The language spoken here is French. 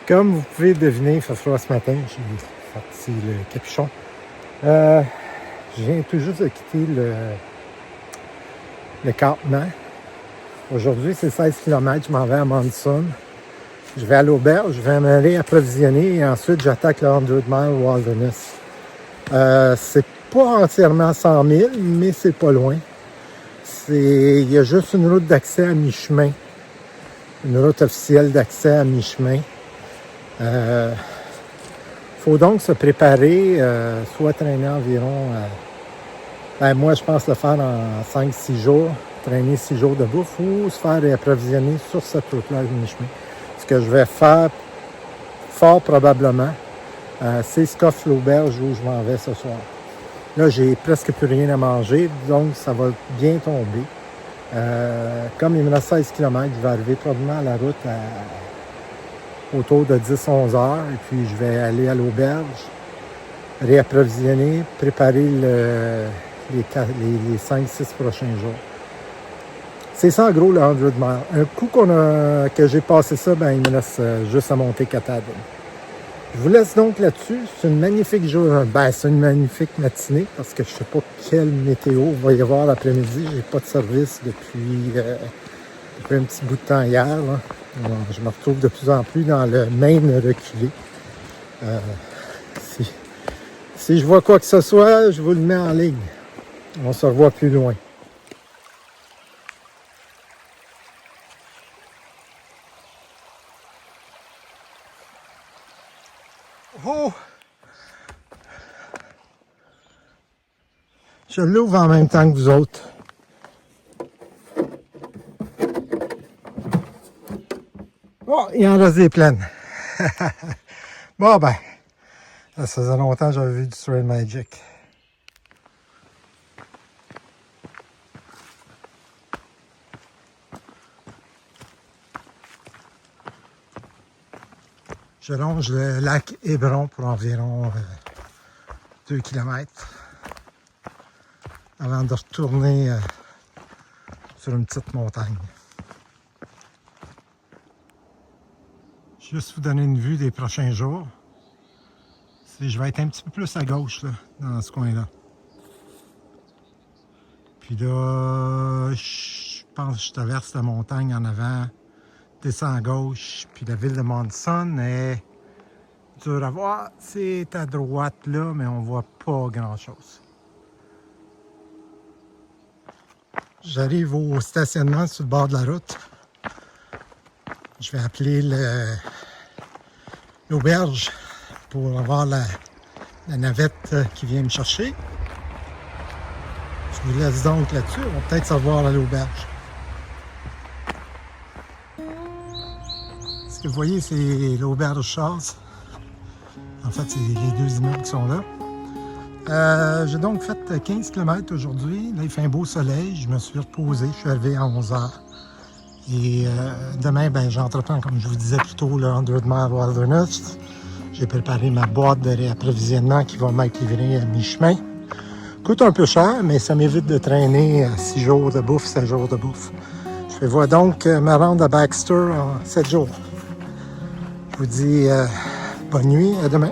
Comme vous pouvez deviner, il fait froid ce matin. J'ai sorti le capuchon. Je viens tout juste de quitter le campement. Aujourd'hui, c'est 16 km. Je m'en vais à Monson. Je vais à l'auberge, je vais m'aller approvisionner et ensuite j'attaque le 100 Mile Wilderness. C'est pas entièrement 100 000, mais c'est pas loin. Il y a juste une route d'accès à mi-chemin. Une route officielle d'accès à mi-chemin. Faut donc se préparer, soit traîner environ, moi je pense le faire en 5-6 jours, traîner 6 jours de bouffe ou se faire réapprovisionner sur cette route-là à mi-chemin. Ce que je vais faire fort probablement, c'est Scoff l'auberge où je m'en vais ce soir. Là, j'ai presque plus rien à manger, donc ça va bien tomber. Comme il me reste 16 km, je vais arriver probablement à la route autour de 10-11 heures. Et puis, je vais aller à l'auberge, réapprovisionner, préparer les 5-6 prochains jours. C'est ça, en gros, le 100 miles. Un coup que j'ai passé ça, il me laisse juste à monter Katahdin. Je vous laisse donc là-dessus. C'est une magnifique journée. C'est une magnifique matinée parce que je ne sais pas quelle météo va y avoir l'après-midi. J'ai pas de service depuis un petit bout de temps hier. Là. Je me retrouve de plus en plus dans le Maine reculé. Si je vois quoi que ce soit, je vous le mets en ligne. On se revoit plus loin. Oh! Je l'ouvre en même temps que vous autres. Oh, il en reste des pleines. Bon, ça faisait longtemps que j'avais vu du Trail Magic. Je longe le lac Hébron pour environ 2 km avant de retourner sur une petite montagne. Juste vous donner une vue des prochains jours. Je vais être un petit peu plus à gauche là, dans ce coin-là. Puis là, je pense que je traverse la montagne en avant, descends à gauche, puis la ville de Monson est dure à voir. C'est à droite là, mais on voit pas grand-chose. J'arrive au stationnement sur le bord de la route. Je vais appeler l'auberge pour avoir la navette qui vient me chercher. Je vous laisse donc là-dessus. On va peut-être se revoir à l'auberge. Ce que vous voyez, c'est l'auberge Charles. En fait, c'est les deux immeubles qui sont là. J'ai donc fait 15 km aujourd'hui. Là, il fait un beau soleil. Je me suis reposé. Je suis arrivé à 11 h. Et demain, j'entreprends, comme je vous disais plus tôt, le 100 Mile Wilderness. J'ai préparé ma boîte de réapprovisionnement qui va m'être livrée à mi-chemin. Coûte un peu cher, mais ça m'évite de traîner 6 jours de bouffe, 7 jours de bouffe. Je vais donc me rendre à Baxter en 7 jours. Je vous dis bonne nuit, à demain.